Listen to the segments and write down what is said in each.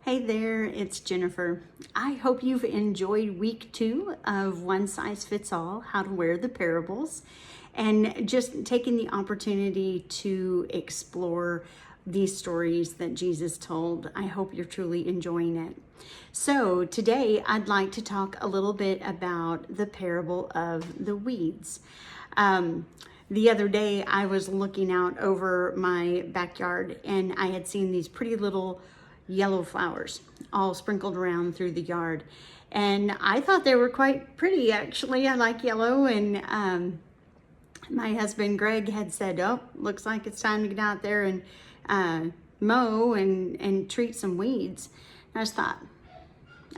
Hey there, it's Jennifer. I hope you've enjoyed week 2 of One Size Fits All, How to Wear the Parables, and just taking the opportunity to explore these stories that Jesus told. I hope you're truly enjoying it. So today I'd like to talk a little bit about the parable of the weeds. The other day I was looking out over my backyard and I had seen these pretty little yellow flowers all sprinkled around through the yard, and I thought they were quite pretty. Actually, I like yellow, and my husband Greg had said, oh, looks like it's time to get out there and mow and treat some weeds. And I just thought,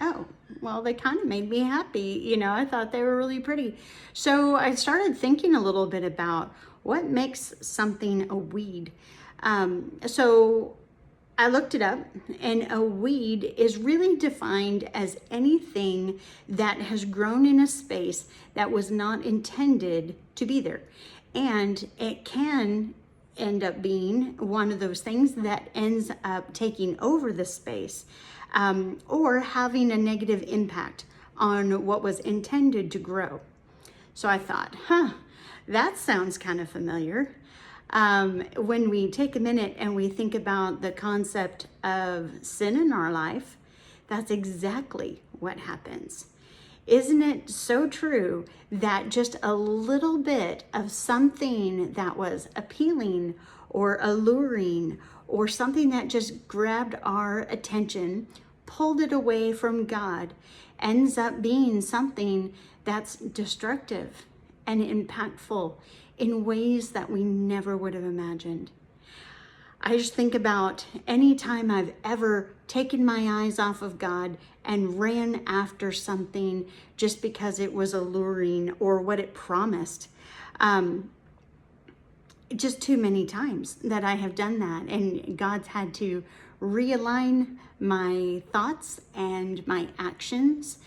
oh, well, they kind of made me happy. I thought they were really pretty. So I started thinking a little bit about what makes something a weed. So I looked it up, and a weed is really defined as anything that has grown in a space that was not intended to be there. And it can end up being one of those things that ends up taking over the space, or having a negative impact on what was intended to grow. So I thought, that sounds kind of familiar. When we take a minute and we think about the concept of sin in our life, that's exactly what happens. Isn't it so true that just a little bit of something that was appealing or alluring, or something that just grabbed our attention, pulled it away from God, ends up being something that's destructive and impactful in ways that we never would have imagined? I just think about any time I've ever taken my eyes off of God and ran after something just because it was alluring or what it promised. Just too many times that I have done that, and God's had to realign my thoughts and my actions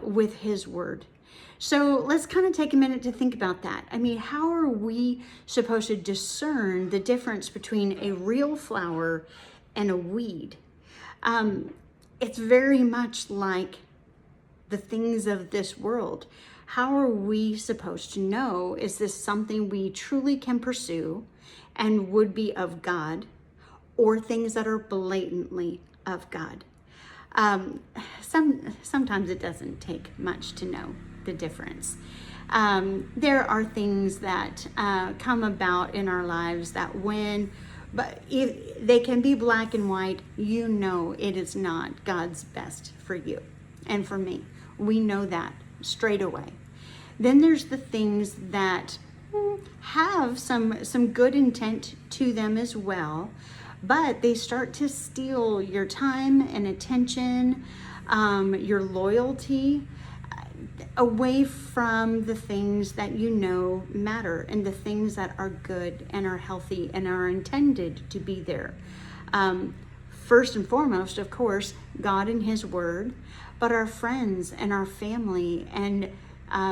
with His Word. So let's kind of take a minute to think about that. I mean, how are we supposed to discern the difference between a real flower and a weed? It's very much like the things of this world. How are we supposed to know, is this something we truly can pursue and would be of God, or things that are blatantly of God? Sometimes it doesn't take much to know the difference. There are things that come about in our lives that but if they can be black and white, it is not God's best for you and for me. We know that straight away. Then there's the things that have some good intent to them as well, but they start to steal your time and attention, your loyalty, away from the things that matter, and the things that are good and are healthy and are intended to be there. First and foremost, of course, God and His Word, but our friends and our family and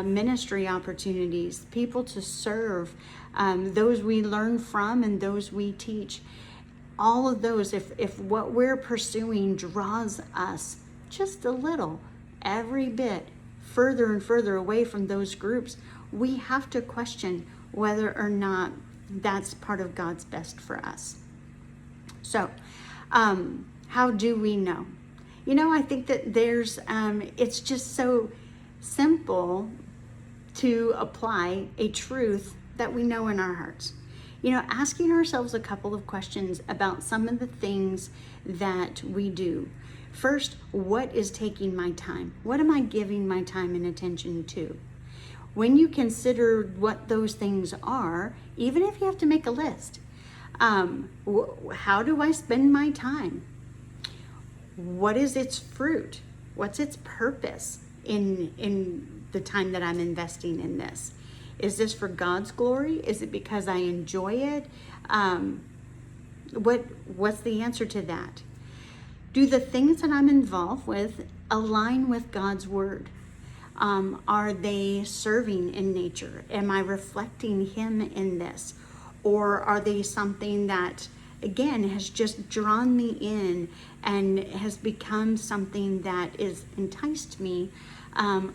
ministry opportunities, people to serve, those we learn from and those we teach. All of those, if what we're pursuing draws us just a little, every bit, further and further away from those groups, we have to question whether or not that's part of God's best for us. So, how do we know? I think that there's, it's just so simple to apply a truth that we know in our hearts. Asking ourselves a couple of questions about some of the things that we do. First, what is taking my time? What am I giving my time and attention to? When you consider what those things are, even if you have to make a list, how do I spend my time? What is its fruit? What's its purpose in the time that I'm investing in this? Is this for God's glory? Is it because I enjoy it? What's the answer to that? Do the things that I'm involved with align with God's Word? Are they serving in nature? Am I reflecting Him in this? Or are they something that again, has just drawn me in and has become something that is enticed me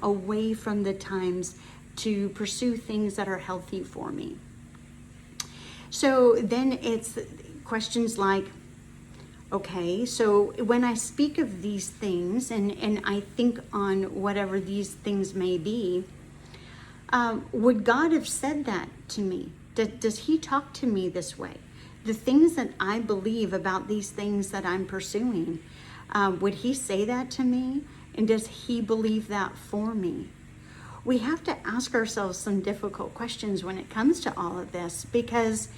away from the times to pursue things that are healthy for me. So then it's questions like, okay, so when I speak of these things and I think on whatever these things may be, would God have said that to me? Does he talk to me this way? The things that I believe about these things that I'm pursuing, would he say that to me? And does he believe that for me? We have to ask ourselves some difficult questions when it comes to all of this, because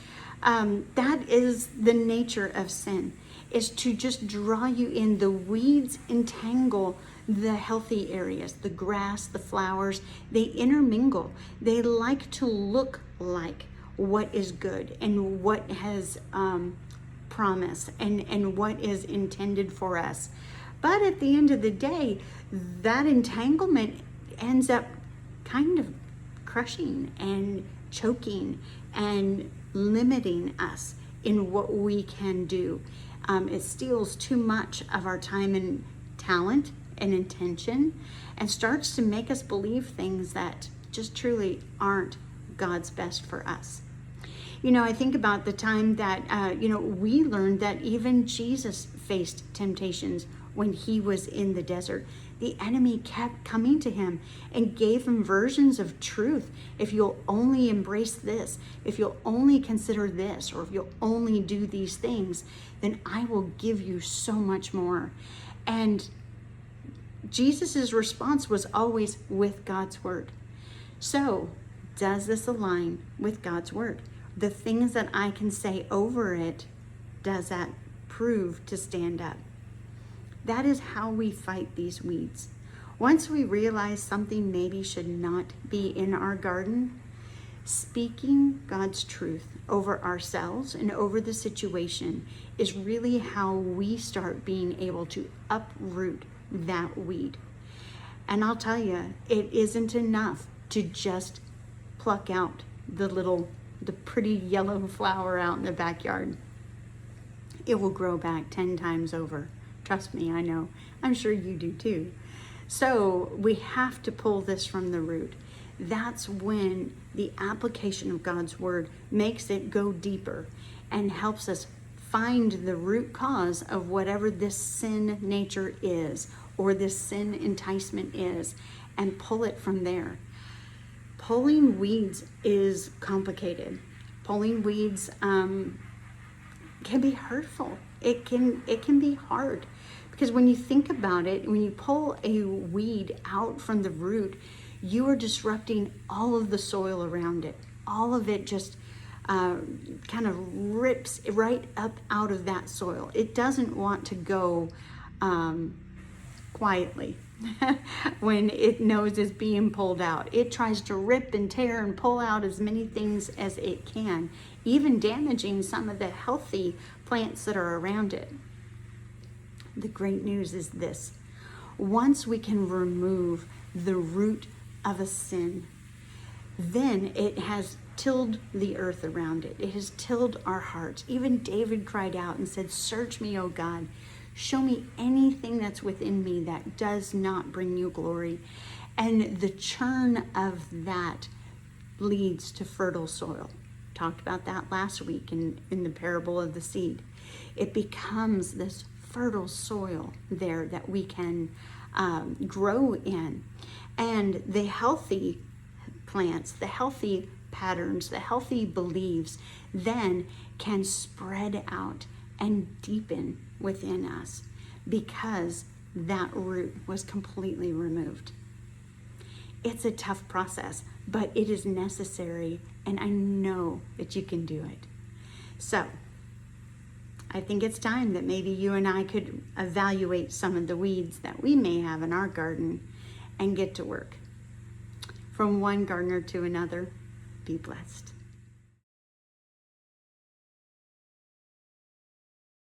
that is the nature of sin, is to just draw you in. The weeds entangle the healthy areas, the grass, the flowers, they intermingle. They like to look like what is good and what has promise and what is intended for us. But at the end of the day, that entanglement ends up kind of crushing and choking and limiting us in what we can do. It steals too much of our time and talent and intention, and starts to make us believe things that just truly aren't God's best for us. You know, I think about the time that, we learned that even Jesus faced temptations when he was in the desert. The enemy kept coming to him and gave him versions of truth. If you'll only embrace this, if you'll only consider this, or if you'll only do these things, then I will give you so much more. And Jesus's response was always with God's word. So, does this align with God's word? The things that I can say over it, does that prove to stand up? That is how we fight these weeds. Once we realize something maybe should not be in our garden, speaking God's truth over ourselves and over the situation is really how we start being able to uproot that weed. And I'll tell you, it isn't enough to just pluck out the pretty yellow flower out in the backyard. It will grow back 10 times over. Trust me, I know. I'm sure you do too. So we have to pull this from the root. That's when the application of God's word makes it go deeper and helps us find the root cause of whatever this sin nature is, or this sin enticement is, and pull it from there. Pulling weeds is complicated. Pulling weeds can be hurtful. It can be hard, because when you think about it, when you pull a weed out from the root, you are disrupting all of the soil around it. All of it just kind of rips right up out of that soil. It doesn't want to go quietly when it knows it's being pulled out. It tries to rip and tear and pull out as many things as it can, even damaging some of the healthy plants that are around it. The great news is this: once we can remove the root of a sin, then it has tilled the earth around it. It has tilled our hearts. Even David cried out and said, "Search me, O God. Show me anything that's within me that does not bring you glory." And the churn of that leads to fertile soil. Talked about that last week in the parable of the seed. It becomes this fertile soil there that we can grow in. And the healthy plants, the healthy patterns, the healthy beliefs then can spread out and deepen within us, because that root was completely removed. It's a tough process, but it is necessary, and I know that you can do it. So I think it's time that maybe you and I could evaluate some of the weeds that we may have in our garden and get to work. From one gardener to another, be blessed.